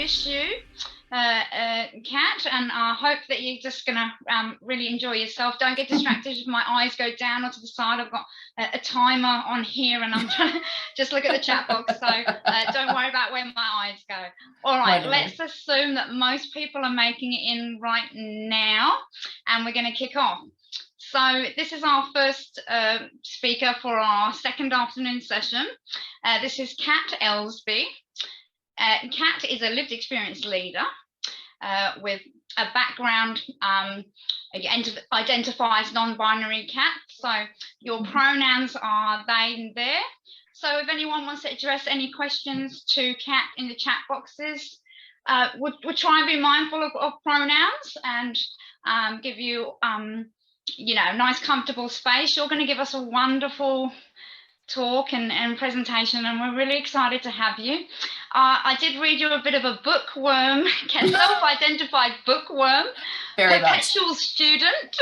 introduce you, Kat, and I hope that you're just going to really enjoy yourself. Don't get distracted if my eyes go down or to the side. I've got a timer on here and I'm trying to just look at the chat box, so don't worry about where my eyes go. All right, let's assume that most people are making it in right now, and we're going to kick off. So this is our first speaker for our second afternoon session. This is Kat Elsby. Kat is a lived experience leader with a background, identifies non-binary Kat. So your pronouns are they and their. So if anyone wants to address any questions to Kat in the chat boxes, we'll try and be mindful of pronouns and give you, you know, nice comfortable space. You're going to give us a wonderful talk and presentation, and we're really excited to have you. I did read you a bit of a bookworm, self-identified bookworm, perpetual student.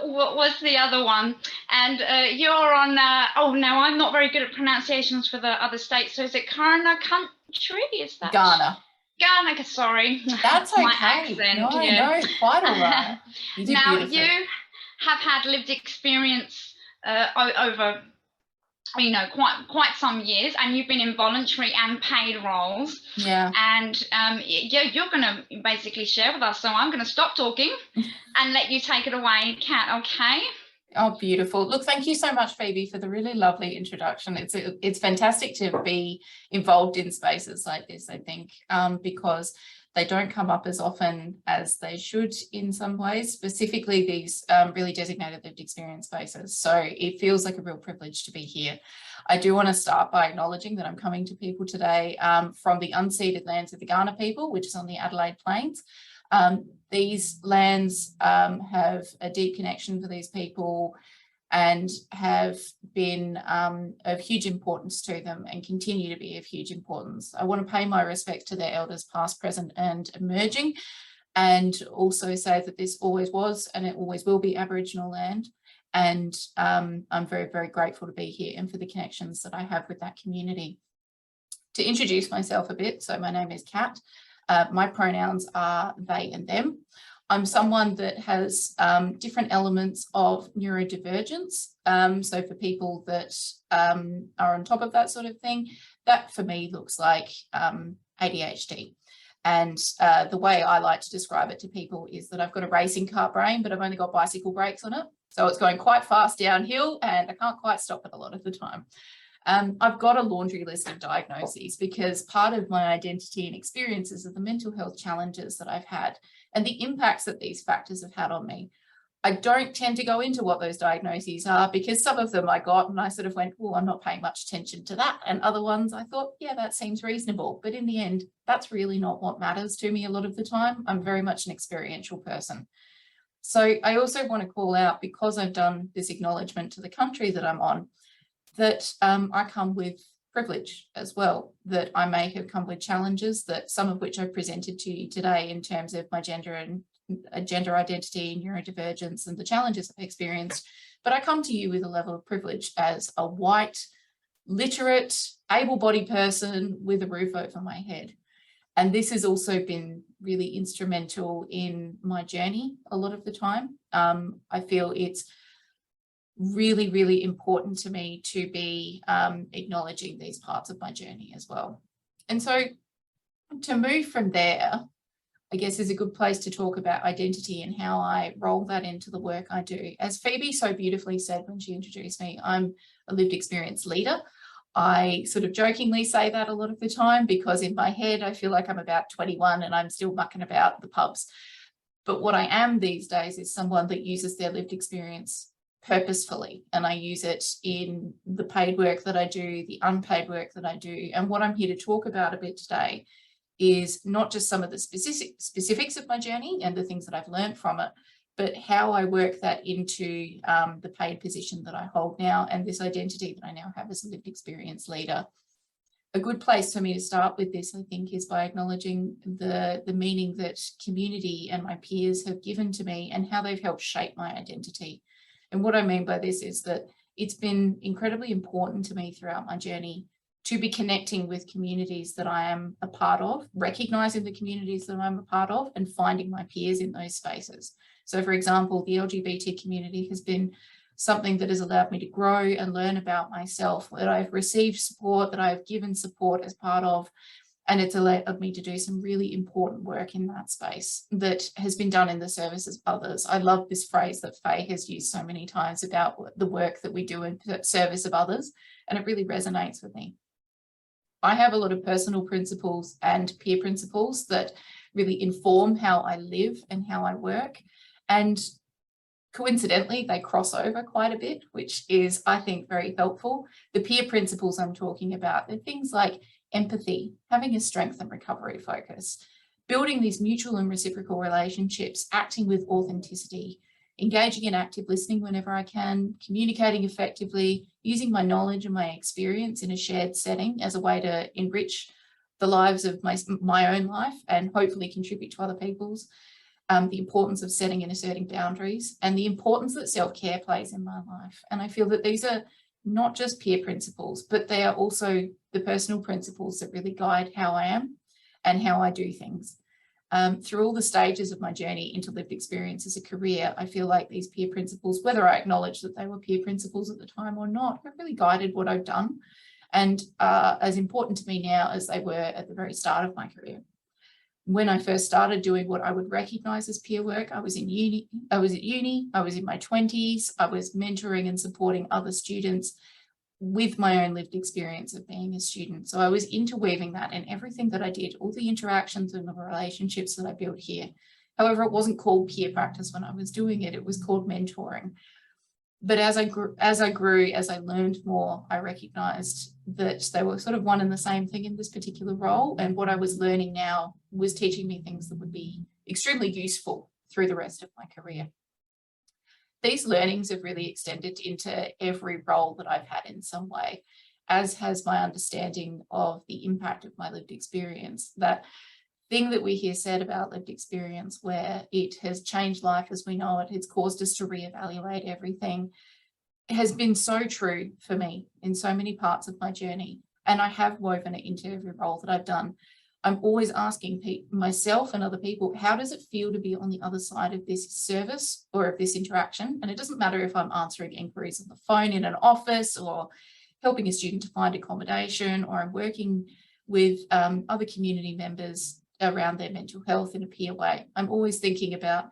What was the other one? And you're on, oh no, I'm not very good at pronunciations for the other states, so is it Kaurna country? Is that Ghana, sorry. That's okay. My accent. No, quite all right. You now, you have had lived experience over, you know, quite some years, and you've been in voluntary and paid roles. Yeah. And you're going to basically share with us. So I'm going to stop talking and let you take it away, Kat. Okay. Oh, beautiful. Look, thank you so much, Phoebe, for the really lovely introduction. It's fantastic to be involved in spaces like this, I think, because they don't come up as often as they should in some ways, specifically these really designated lived experience spaces. So it feels like a real privilege to be here. I do want to start by acknowledging that I'm coming to people today from the unceded lands of the Kaurna people, which is on the Adelaide Plains. These lands have a deep connection for these people and have been of huge importance to them and continue to be of huge importance. I want to pay my respects to their elders past, present and emerging, and also say that this always was and it always will be Aboriginal land. And I'm very, very grateful to be here and for the connections that I have with that community. To introduce myself a bit, so my name is Kat. My pronouns are they and them. I'm someone that has different elements of neurodivergence. So for people that are on top of that sort of thing, that for me looks like ADHD. And the way I like to describe it to people is that I've got a racing car brain, but I've only got bicycle brakes on it. So it's going quite fast downhill and I can't quite stop it a lot of the time. I've got a laundry list of diagnoses because part of my identity and experiences are the mental health challenges that I've had and the impacts that these factors have had on me. I don't tend to go into what those diagnoses are because some of them I got and I sort of went, oh, I'm not paying much attention to that. And other ones I thought, yeah, that seems reasonable. But in the end, that's really not what matters to me a lot of the time. I'm very much an experiential person. So I also want to call out, because I've done this acknowledgement to the country that I'm on, that I come with privilege as well, that I may have come with challenges, that some of which I've presented to you today in terms of my gender and gender identity, neurodivergence and the challenges I've experienced. But I come to you with a level of privilege as a white, literate, able-bodied person with a roof over my head. And this has also been really instrumental in my journey a lot of the time. I feel it's really, really important to me to be acknowledging these parts of my journey as well. And so to move from there, I guess is a good place to talk about identity and how I roll that into the work I do. As Phoebe so beautifully said when she introduced me, I'm a lived experience leader. I sort of jokingly say that a lot of the time because in my head, I feel like I'm about 21 and I'm still mucking about the pubs. But what I am these days is someone that uses their lived experience purposefully, and I use it in the paid work that I do, the unpaid work that I do. And what I'm here to talk about a bit today is not just some of the specifics of my journey and the things that I've learned from it, but how I work that into the paid position that I hold now and this identity that I now have as a lived experience leader. A good place for me to start with this, I think, is by acknowledging the meaning that community and my peers have given to me and how they've helped shape my identity. And what I mean by this is that it's been incredibly important to me throughout my journey to be connecting with communities that I am a part of, recognizing the communities that I'm a part of, and finding my peers in those spaces. So for example, the LGBT community has been something that has allowed me to grow and learn about myself, that I've received support, that I've given support as part of, and it's allowed me to do some really important work in that space that has been done in the service of others. I love this phrase that Faye has used so many times about the work that we do in service of others, and it really resonates with me. I have a lot of personal principles and peer principles that really inform how I live and how I work. And coincidentally, they cross over quite a bit, which is, I think, very helpful. The peer principles I'm talking about are things like empathy, having a strength and recovery focus, building these mutual and reciprocal relationships, acting with authenticity, engaging in active listening whenever I can, communicating effectively, using my knowledge and my experience in a shared setting as a way to enrich the lives of my own life and hopefully contribute to other people's, the importance of setting and asserting boundaries, and the importance that self-care plays in my life. And I feel that these are not just peer principles, but they are also the personal principles that really guide how I am and how I do things. Through all the stages of my journey into lived experience as a career, I feel like these peer principles, whether I acknowledge that they were peer principles at the time or not, have really guided what I've done, and are as important to me now as they were at the very start of my career. When I first started doing what I would recognize as peer work, I was at uni, I was in my 20s, I was mentoring and supporting other students with my own lived experience of being a student. So I was interweaving that in everything that I did, all the interactions and the relationships that I built here. However, it wasn't called peer practice when I was doing it, it was called mentoring. But as I grew, as I learned more, I recognized that they were sort of one and the same thing in this particular role. And what I was learning now was teaching me things that would be extremely useful through the rest of my career. These learnings have really extended into every role that I've had in some way, as has my understanding of the impact of my lived experience. That thing that we hear said about lived experience, where it has changed life as we know it, it's caused us to reevaluate everything, has been so true for me in so many parts of my journey. And I have woven it into every role that I've done. I'm always asking myself and other people, how does it feel to be on the other side of this service or of this interaction? And it doesn't matter if I'm answering inquiries on the phone in an office, or helping a student to find accommodation, or I'm working with other community members around their mental health in a peer way. I'm always thinking about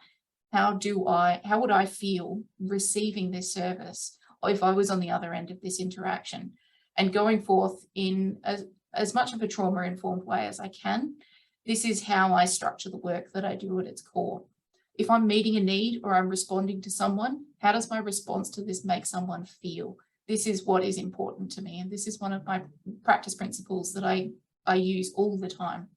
how would I feel receiving this service if I was on the other end of this interaction, and going forth in as much of a trauma-informed way as I can. This is how I structure the work that I do at its core. If I'm meeting a need or I'm responding to someone, how does my response to this make someone feel? This is what is important to me, and this is one of my practice principles that I use all the time.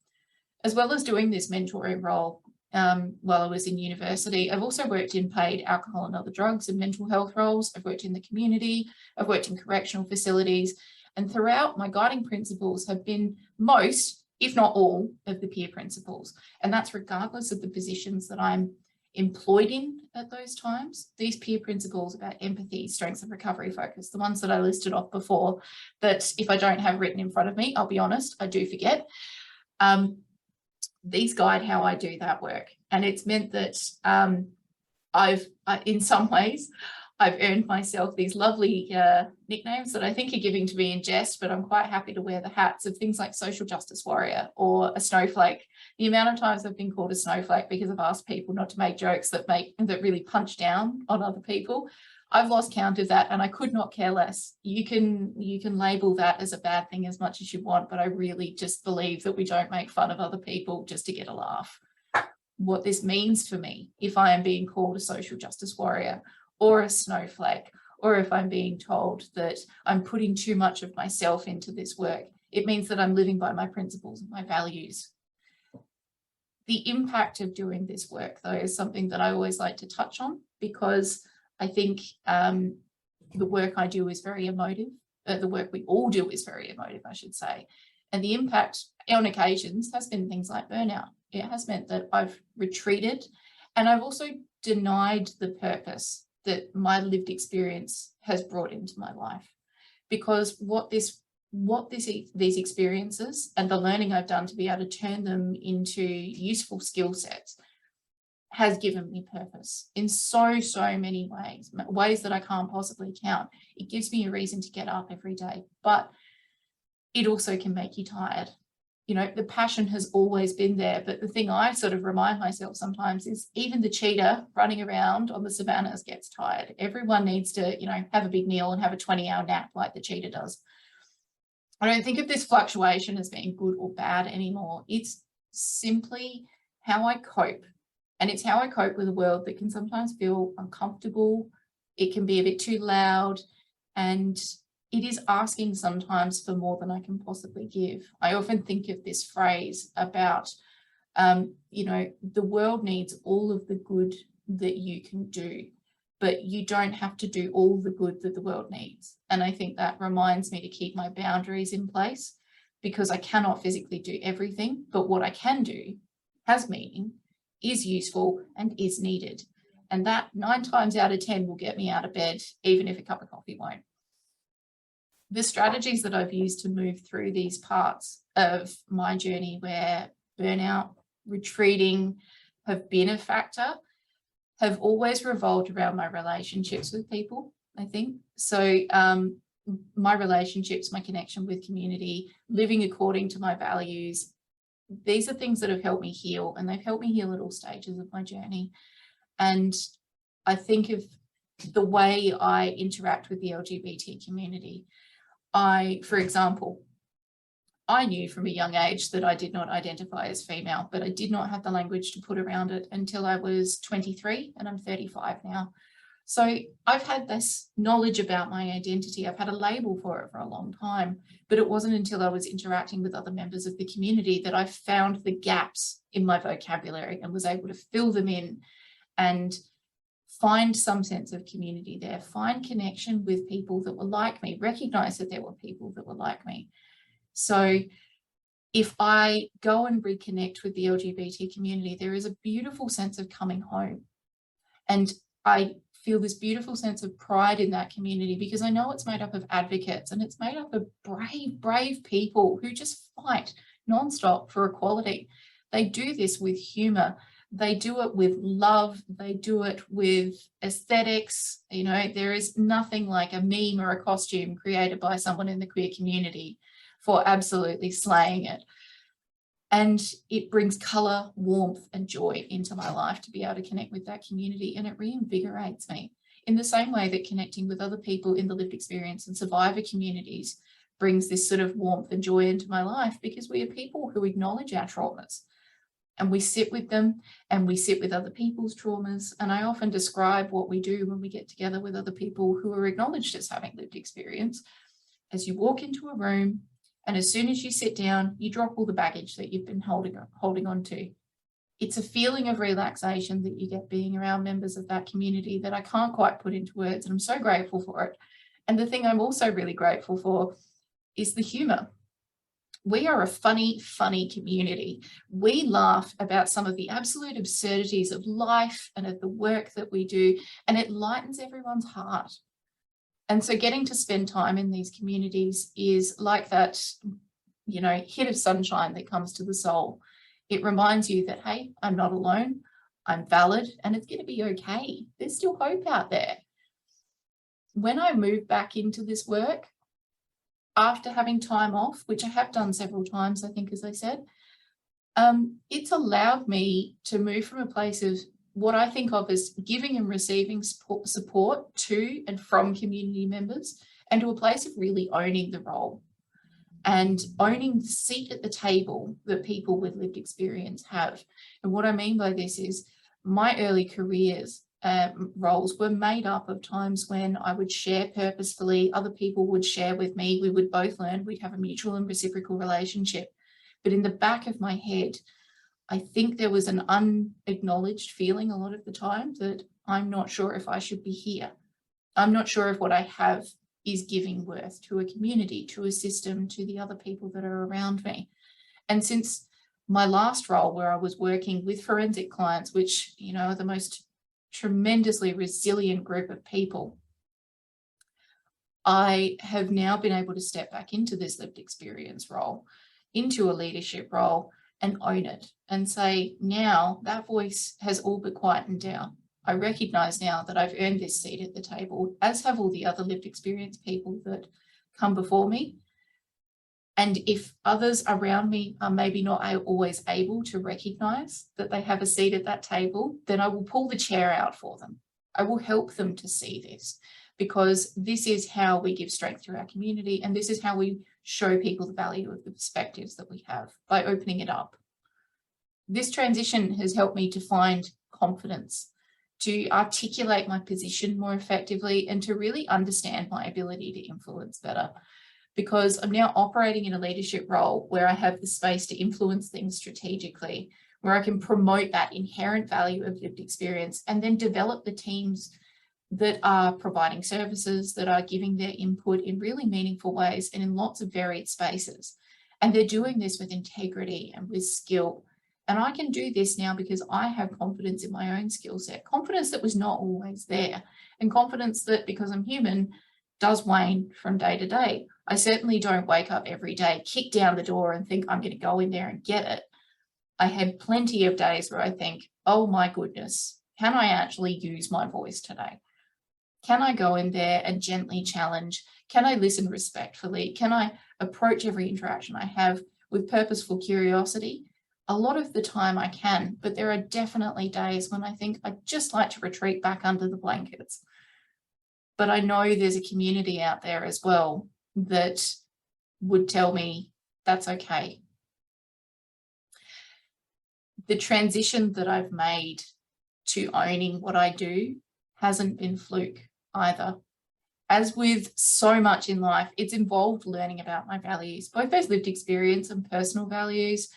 As well as doing this mentoring role while I was in university, I've also worked in paid alcohol and other drugs and mental health roles. I've worked in the community, I've worked in correctional facilities, and throughout, my guiding principles have been most, if not all, of the peer principles. And that's regardless of the positions that I'm employed in at those times. These peer principles about empathy, strengths and recovery focus, the ones that I listed off before, that if I don't have written in front of me, I'll be honest, I do forget. These guide how I do that work. And it's meant that in some ways, I've earned myself these lovely nicknames that I think are giving to me in jest, but I'm quite happy to wear the hats of things like social justice warrior or a snowflake. The amount of times I've been called a snowflake because I've asked people not to make jokes that really punch down on other people, I've lost count of that, and I could not care less. You can label that as a bad thing as much as you want, but I really just believe that we don't make fun of other people just to get a laugh. What this means for me, if I am being called a social justice warrior or a snowflake, or if I'm being told that I'm putting too much of myself into this work, it means that I'm living by my principles and my values. The impact of doing this work, though, is something that I always like to touch on, because I think the work I do is very emotive. The work we all do is very emotive, I should say. And the impact on occasions has been things like burnout. It has meant that I've retreated, and I've also denied the purpose that my lived experience has brought into my life. Because what this what these experiences and the learning I've done to be able to turn them into useful skill sets has given me purpose in so many ways that I can't possibly count. It gives me a reason to get up every day, but it also can make you tired. You know, the passion has always been there, but the thing I sort of remind myself sometimes is even the cheetah running around on the savannas gets tired. Everyone needs to, you know, have a big meal and have a 20-hour nap like the cheetah does. I don't think of this fluctuation as being good or bad anymore. It's simply how I cope. And it's how I cope with a world that can sometimes feel uncomfortable. It can be a bit too loud, and it is asking sometimes for more than I can possibly give. I often think of this phrase about, you know, the world needs all of the good that you can do, but you don't have to do all the good that the world needs. And I think that reminds me to keep my boundaries in place, because I cannot physically do everything, but what I can do has meaning, is useful, and is needed. And that 9 times out of 10 will get me out of bed, even if a cup of coffee won't. The strategies that I've used to move through these parts of my journey where burnout, retreating have been a factor, have always revolved around my relationships with people, I think. So my relationships, my connection with community, living according to my values, these are things that have helped me heal, and they've helped me heal at all stages of my journey. And I think of the way I interact with the LGBT community. For example, I knew from a young age that I did not identify as female, but I did not have the language to put around it until I was 23, and I'm 35 now. So I've had this knowledge about my identity. I've had a label for it for a long time, but it wasn't until I was interacting with other members of the community that I found the gaps in my vocabulary and was able to fill them in and find some sense of community there, find connection with people that were like me, recognize that there were people that were like me. So if I go and reconnect with the LGBT community, there is a beautiful sense of coming home. And I feel this beautiful sense of pride in that community, because I know it's made up of advocates, and it's made up of brave people who just fight nonstop for equality. They do this with humor. They do it with love. They do it with aesthetics. You know, there is nothing like a meme or a costume created by someone in the queer community for absolutely slaying it. And it brings color, warmth, and joy into my life to be able to connect with that community, and it reinvigorates me in the same way that connecting with other people in the lived experience and survivor communities brings this sort of warmth and joy into my life, because we are people who acknowledge our traumas and we sit with them, and we sit with other people's traumas. And I often describe what we do when we get together with other people who are acknowledged as having lived experience as you walk into a room, and as soon as you sit down, you drop all the baggage that you've been holding on to. It's a feeling of relaxation that you get being around members of that community that I can't quite put into words, and I'm so grateful for it. And the thing I'm also really grateful for is the humor. We are a funny community. We laugh about some of the absolute absurdities of life and of the work that we do, and it lightens everyone's heart. And so getting to spend time in these communities is like that, you know, hit of sunshine that comes to the soul. It reminds you that, hey, I'm not alone, I'm valid, and it's going to be okay. There's still hope out there. When I moved back into this work, after having time off, which I have done several times, I think, as I said, it's allowed me to move from a place of what I think of as giving and receiving support to and from community members, and to a place of really owning the role and owning the seat at the table that people with lived experience have. And what I mean by this is my early careers roles were made up of times when I would share purposefully, other people would share with me, we would both learn, we'd have a mutual and reciprocal relationship. But in the back of my head, I think there was an unacknowledged feeling a lot of the time that I'm not sure if I should be here. I'm not sure if what I have is giving worth to a community, to a system, to the other people that are around me. And since my last role, where I was working with forensic clients, which, you know, are the most tremendously resilient group of people, I have now been able to step back into this lived experience role, into a leadership role, and own it and say, now that voice has all but quietened down. I recognize now that I've earned this seat at the table, as have all the other lived experience people that come before me. And if others around me are maybe not always able to recognize that they have a seat at that table, then I will pull the chair out for them. I will help them to see this, because this is how we give strength to our community, and this is how we show people the value of the perspectives that we have, by opening it up. This transition has helped me to find confidence, to articulate my position more effectively, and to really understand my ability to influence better, because I'm now operating in a leadership role where I have the space to influence things strategically, where I can promote that inherent value of lived experience and then develop the teams that are providing services, that are giving their input in really meaningful ways and in lots of varied spaces. And they're doing this with integrity and with skill. And I can do this now because I have confidence in my own skill set, confidence that was not always there, and confidence that, because I'm human, does wane from day to day. I certainly don't wake up every day, kick down the door and think I'm going to go in there and get it. I had plenty of days where I think, oh my goodness, can I actually use my voice today? Can I go in there and gently challenge? Can I listen respectfully? Can I approach every interaction I have with purposeful curiosity? A lot of the time I can, but there are definitely days when I think I'd just like to retreat back under the blankets. But I know there's a community out there as well that would tell me that's okay. The transition that I've made to owning what I do hasn't been fluke either. As with so much in life, it's involved learning about my values, both those lived experience and personal values,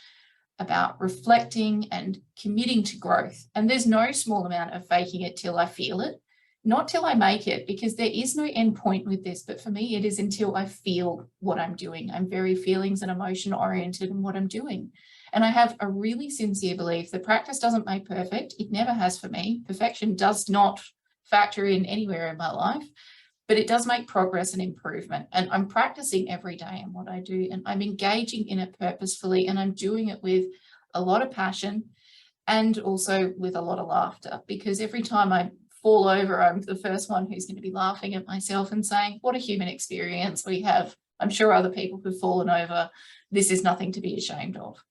about reflecting and committing to growth. And there's no small amount of faking it till I feel it, not till I make it, because there is no end point with this. But for me, it is until I feel what I'm doing. I'm very feelings and emotion oriented in what I'm doing. And I have a really sincere belief that practice doesn't make perfect. It never has for me. Perfection does not factor in anywhere in my life, but it does make progress and improvement. And I'm practicing every day in what I do, and I'm engaging in it purposefully, and I'm doing it with a lot of passion and also with a lot of laughter, because every time I fall over, I'm the first one who's going to be laughing at myself and saying, what a human experience we have. I'm sure other people have fallen over. This is nothing to be ashamed of.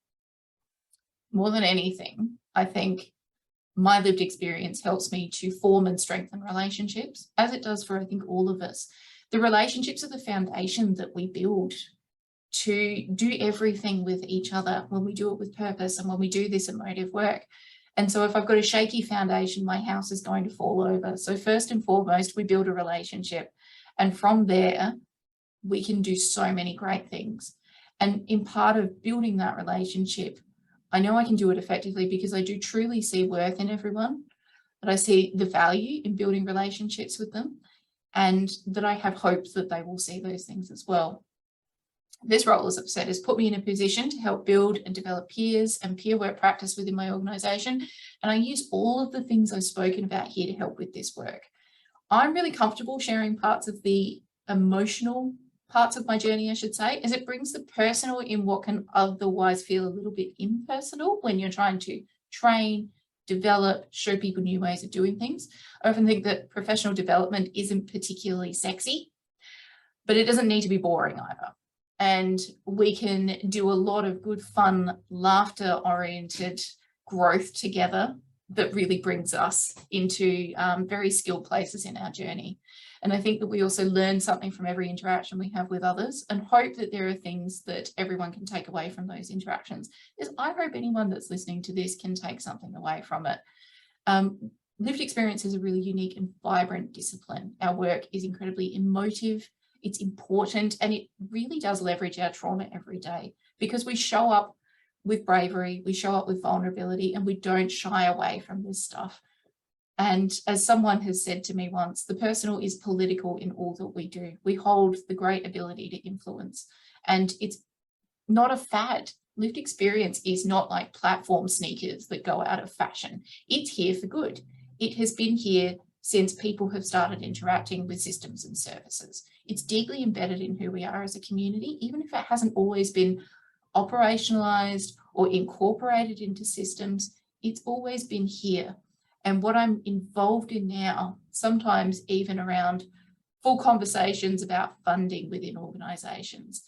More than anything, I think my lived experience helps me to form and strengthen relationships, as it does for, I think, all of us. The relationships are the foundation that we build to do everything with each other when we do it with purpose and when we do this emotive work. And so if I've got a shaky foundation, my house is going to fall over. So first and foremost, we build a relationship. And from there, we can do so many great things. And in part of building that relationship, I know I can do it effectively because I do truly see worth in everyone, that I see the value in building relationships with them, and that I have hopes that they will see those things as well. This role, as I've said, has put me in a position to help build and develop peers and peer work practice within my organisation. And I use all of the things I've spoken about here to help with this work. I'm really comfortable sharing parts of the emotional parts of my journey, I should say, as it brings the personal in what can otherwise feel a little bit impersonal when you're trying to train, develop, show people new ways of doing things. I often think that professional development isn't particularly sexy, but it doesn't need to be boring either. And we can do a lot of good, fun, laughter-oriented growth together that really brings us into very skilled places in our journey. And I think that we also learn something from every interaction we have with others, and hope that there are things that everyone can take away from those interactions. Because I hope anyone that's listening to this can take something away from it. Lived experience is a really unique and vibrant discipline. Our work is incredibly emotive, it's important, and it really does leverage our trauma every day, because we show up with bravery, we show up with vulnerability, and we don't shy away from this stuff. And as someone has said to me once, the personal is political in all that we do. We hold the great ability to influence, and it's not a fad. Lived experience is not like platform sneakers that go out of fashion. It's here for good. It has been here since people have started interacting with systems and services. It's deeply embedded in who we are as a community, even if it hasn't always been operationalized or incorporated into systems, it's always been here. And what I'm involved in now, sometimes even around full conversations about funding within organisations,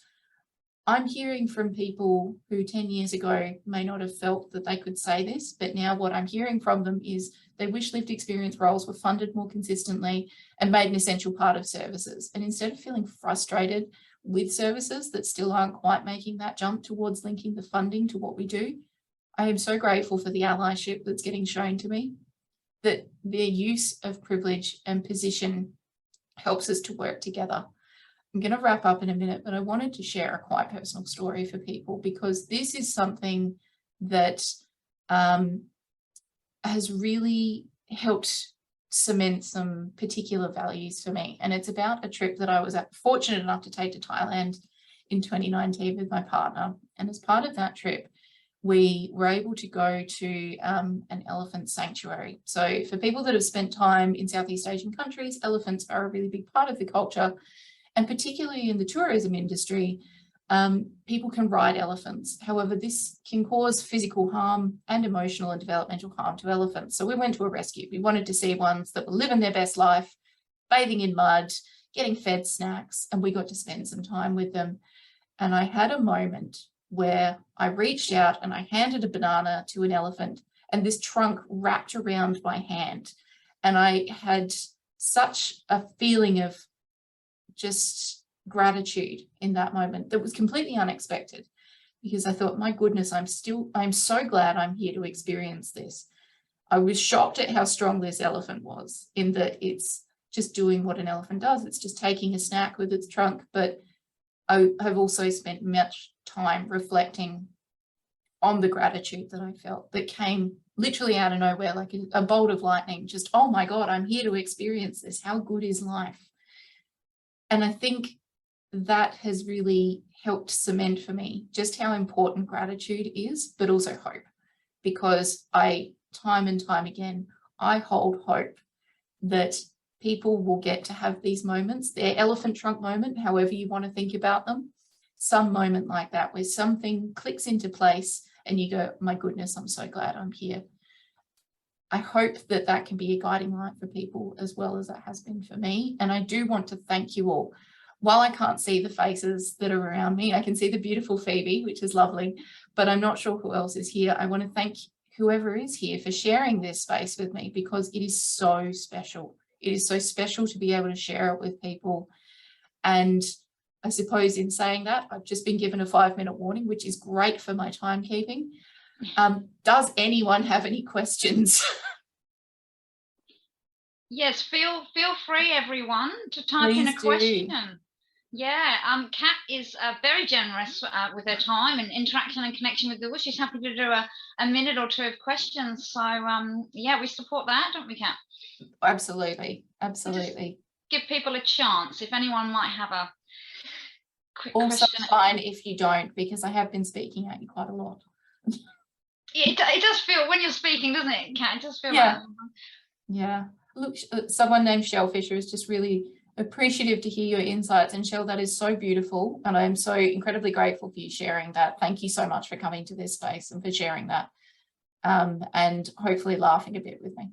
I'm hearing from people who 10 years ago may not have felt that they could say this, but now what I'm hearing from them is they wish lived experience roles were funded more consistently and made an essential part of services. And instead of feeling frustrated with services that still aren't quite making that jump towards linking the funding to what we do, I am so grateful for the allyship that's getting shown to me, that their use of privilege and position helps us to work together. I'm going to wrap up in a minute, but I wanted to share a quite personal story for people, because this is something that has really helped cement some particular values for me. And it's about a trip that I was fortunate enough to take to Thailand in 2019 with my partner. And as part of that trip, we were able to go to an elephant sanctuary. So for people that have spent time in Southeast Asian countries, elephants are a really big part of the culture. And particularly in the tourism industry, people can ride elephants. However, this can cause physical harm and emotional and developmental harm to elephants. So we went to a rescue. We wanted to see ones that were living their best life, bathing in mud, getting fed snacks, and we got to spend some time with them. And I had a moment where I reached out and I handed a banana to an elephant, and this trunk wrapped around my hand. And I had such a feeling of just gratitude in that moment that was completely unexpected, because I thought, my goodness, I'm so glad I'm here to experience this. I was shocked at how strong this elephant was, in that it's just doing what an elephant does. It's just taking a snack with its trunk. But I have also spent much time reflecting on the gratitude that I felt, that came literally out of nowhere, like a bolt of lightning. Just, oh my God, I'm here to experience this. How good is life? And I think that has really helped cement for me just how important gratitude is, but also hope, because time and time again, I hold hope that people will get to have these moments, their elephant trunk moment, however you want to think about them, some moment like that where something clicks into place and you go, my goodness, I'm so glad I'm here. I hope that that can be a guiding light for people as well as it has been for me. And I do want to thank you all. While I can't see the faces that are around me, I can see the beautiful Phoebe, which is lovely, but I'm not sure who else is here. I want to thank whoever is here for sharing this space with me, because it is so special. It is so special to be able to share it with people. And I suppose in saying that, I've just been given a 5-minute warning, which is great for my timekeeping. Does anyone have any questions? Yes, feel free, everyone, to type in a question. Yeah, Kat is very generous with her time and interaction and connection with Google. She's happy to do a minute or two of questions. So yeah, we support that, don't we, Kat? Absolutely, absolutely. Just give people a chance if anyone might have a quick also question. Fine if you don't, because I have been speaking at you quite a lot. It does feel, when you're speaking, doesn't it, Kat? It does feel yeah. like... Yeah. Look, someone named Shellfisher is just really appreciative to hear your insights. And Shell, that is so beautiful. And I am so incredibly grateful for you sharing that. Thank you so much for coming to this space and for sharing that. And hopefully laughing a bit with me.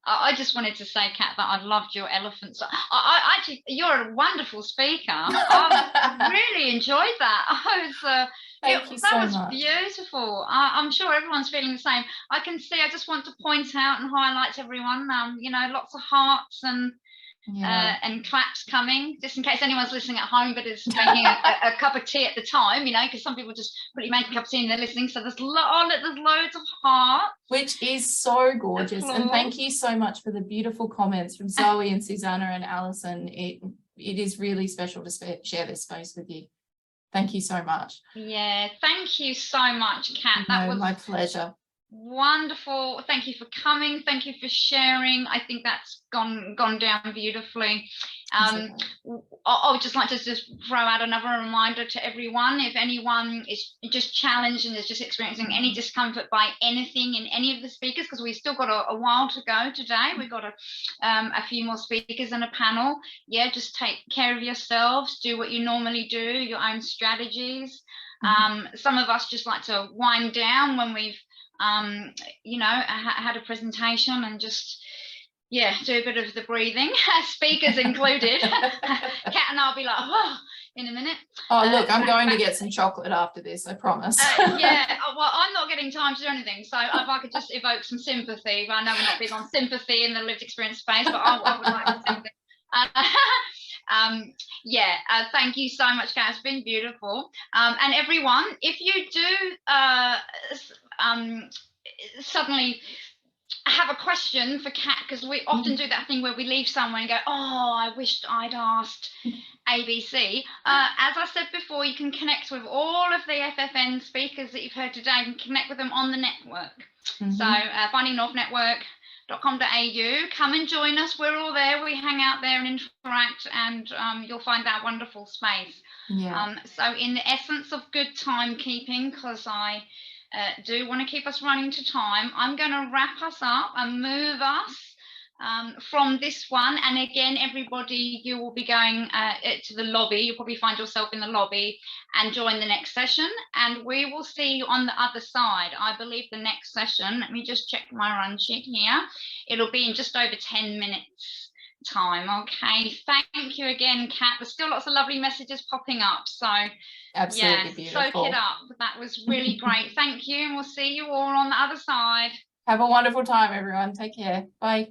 I just wanted to say, Kat, that I loved your elephants. I actually, you're a wonderful speaker. I really enjoyed that. Thank you so much. That was beautiful. I'm sure everyone's feeling the same. I can see. I just want to point out and highlight to everyone. You know, lots of hearts and claps coming, just in case anyone's listening at home but is making a cup of tea at the time, you know, because some people just quickly make a cup of tea and they're listening. So there's loads of hearts, which is so gorgeous. And thank you so much for the beautiful comments from Zoe and Susanna and Alison. It is really special to share this space with you. Thank you so much. Yeah, thank you so much, Kat. That was my pleasure. Wonderful. Thank you for coming. Thank you for sharing. I think that's gone down beautifully. I would just like to just throw out another reminder to everyone. If anyone is just challenged and is just experiencing any discomfort by anything in any of the speakers, because we've still got a while to go today. We've got a few more speakers and a panel. Yeah, just take care of yourselves. Do what you normally do, your own strategies. Some of us just like to wind down when we've, you know, had a presentation and just, yeah, do a bit of the breathing, speakers included. Kat and I'll be like, oh, in a minute. Oh, look, I'm going to get some chocolate after this, I promise. Yeah, well, I'm not getting time to do anything, so if I could just evoke some sympathy, but I know we're not big on sympathy in the lived experience space, but I would like some sympathy. Yeah, thank you so much, Kat. It's been beautiful. And everyone, if you do suddenly have a question for Kat, because we often do that thing where we leave somewhere and go, oh, I wished I'd asked ABC. As I said before, you can connect with all of the FFN speakers that you've heard today and connect with them on the network. So findingnorthnetwork.com.au, come and join us. We're all there. We hang out there and interact, and you'll find that wonderful space. So in the essence of good timekeeping, because I do want to keep us running to time, I'm going to wrap us up and move us from this one. And again, everybody, you will be going to the lobby. You'll probably find yourself in the lobby and join the next session, and we will see you on the other side. I believe the next session, let me just check my run sheet here, it'll be in just over 10 minutes time. Okay, thank you again, Kat. There's still lots of lovely messages popping up, so absolutely beautiful. Soak it up. That was really great. Thank you, and we'll see you all on the other side. Have a wonderful time, everyone. Take care. Bye.